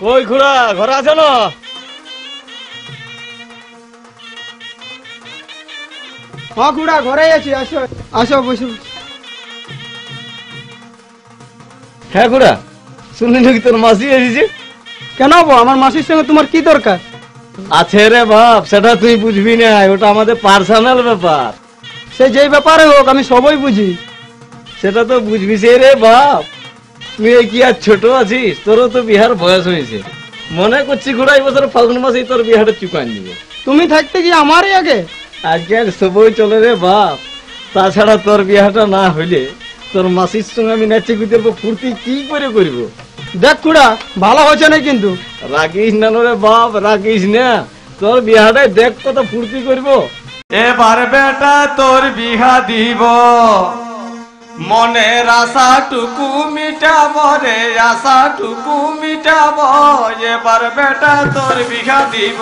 কই খুড়া, ঘরে আছো না? হ্যাঁ খুড়া, ঘরে আছি, আসো আসো, বসে। হ্যাঁ খুড়া, শুনলি নাকি তোর মাসি এসেছে? কেন বো, আমার মাসির সঙ্গে তোমার কি দরকার? আছে রে বাপ, সেটা তুই বুঝবি না, ওটা আমাদের পার্সোনাল ব্যাপার। সে যেই ব্যাপারে হোক, আমি সবই বুঝি। সেটা তো বুঝবি সে রে বাপ। তুই কি আর ছোট আছিস? তোরও তো বিহার বয়স হয়েছে। মনে করছি খুড়া এই বছর ফাল্গুন মাসেই তোর বিহারটা চুকান দিবে। তুমি থাকতে কি আমারই আগে? আজকে সবই চলে রে বাপ। তাছাড়া তোর বিহারটা না হইলে তোর মাসির সঙ্গে আমি নাচে কুতে ফুর্তি কি করে করব? দেখ খুড়া, ভালো হচ্ছে না কিন্তু। রাখিস না রে বাপ, রাখিস না। তোর বিহারটাই দেখ কত ফুর্তি করব। এবার বেটা তোর বিহা দিব, মনের আশাটুকু মিটাব রে, আশাটুকু মিটাব। এবার বেটা তোর বিহা দিব।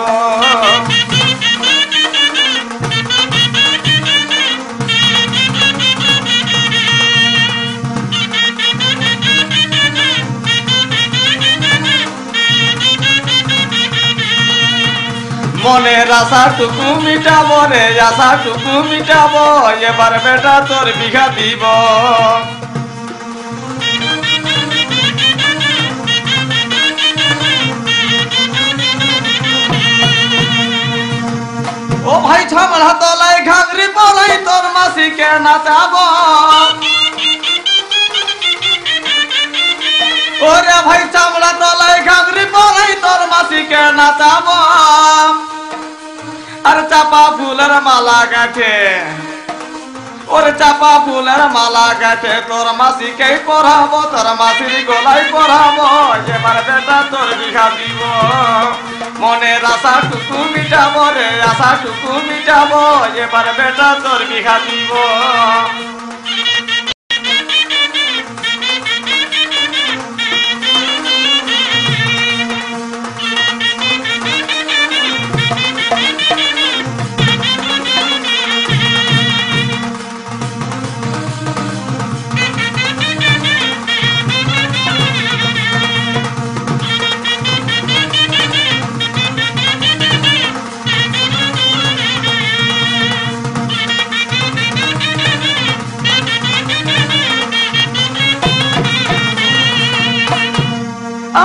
মনের আশাটুকু মিটাব রে, আশাটুকু মিটাব। এবার বেটা তোর বিঘা দিব। ও ভাই ছামড়া তলায় ঘাগরি পলাই তোর মাসিকে নাচাব। ওরে ভাই চামড়া তলায় ঘাগরি পলাই তোর মাসিকে নাচাব। আর চাপা ফুলের মালা গাছে, ওরে চাপা ফুলের মালা গাছে তোর মাসিকে পরাবো, তোর মাসির গলায় পরাবো। এবার বেটা তোর বিঘা দিব। মনের আশাটুকু মিটাবো রে, আশাটুকু মিটাবো। এবার বেটা তোর বিঘা দিব।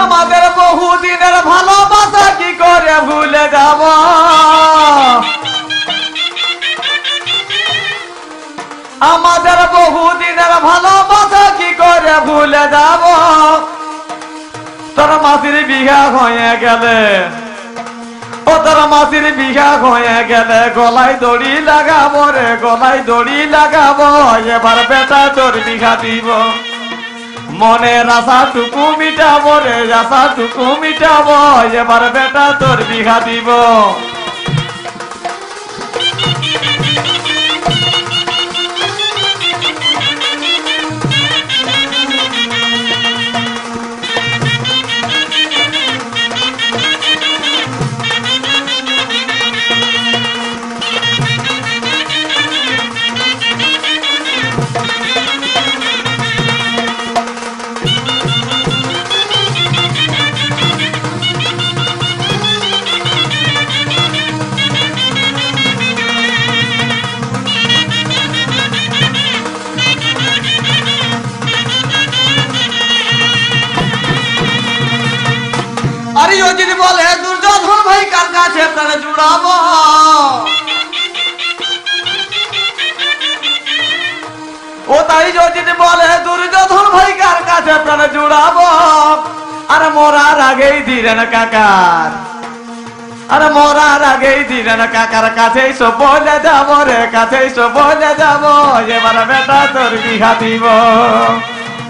আমাদের বহুদিনের ভালোবাসা কি করে ভুলে যাব? আমাদের বহুদিনের ভালোবাসা কি করে ভুলে যাব? তোর মাসির বিঘা হয়ে গেলে, ও তোর মাসির বিঘা হয়ে গেলে গলায় দড়ি লাগাবো রে, গলায় দড়ি লাগাবো। এবার বেটা তোর বিঘা দিব। মনের আশাটুকু মিটাবো রে, আশাটুকু মিটাবো। এবার বেটা তোর বিঘা দিব। আরে ও যদি বলে দুর্যোধন ভাই কার কাছে প্রাণে জুড়াবো, ও তাই যদি বলে দুর্যোধন ভাই কার কাছে প্রাণে জুড়াবো। আর মরার আগেই দিলেন কাকার, আর মরার আগেই দিলেন কাকার কাছেই সব বলে যাব রে, কাছেই সব বলে যাব। এবার বেটা তোর বিঘা দিব।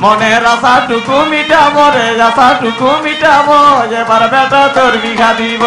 মনের আশাটুকু মিটাবো রে, আশাটুকু মিটাবো। এবার বেটা তোর বিঘা দিব।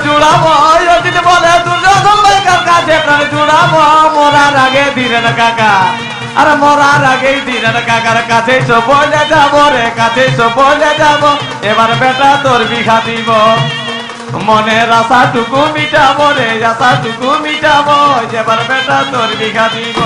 জুড়াবো যদি বলে দুর্যোধন ভাইকার কাছে প্রাণ জুড়াবো মরার আগে ধীরেন কাকা আর মরার আগেই ধীরেন কাকার কাছে বলে যাবো রে কাছে বলে যাবো এবার বেটা তোর বিঘা দিব মনের আশাটুকু মিটাবো রে আশাটুকু মিটাবো এবার বেটা তোর বিঘা দিব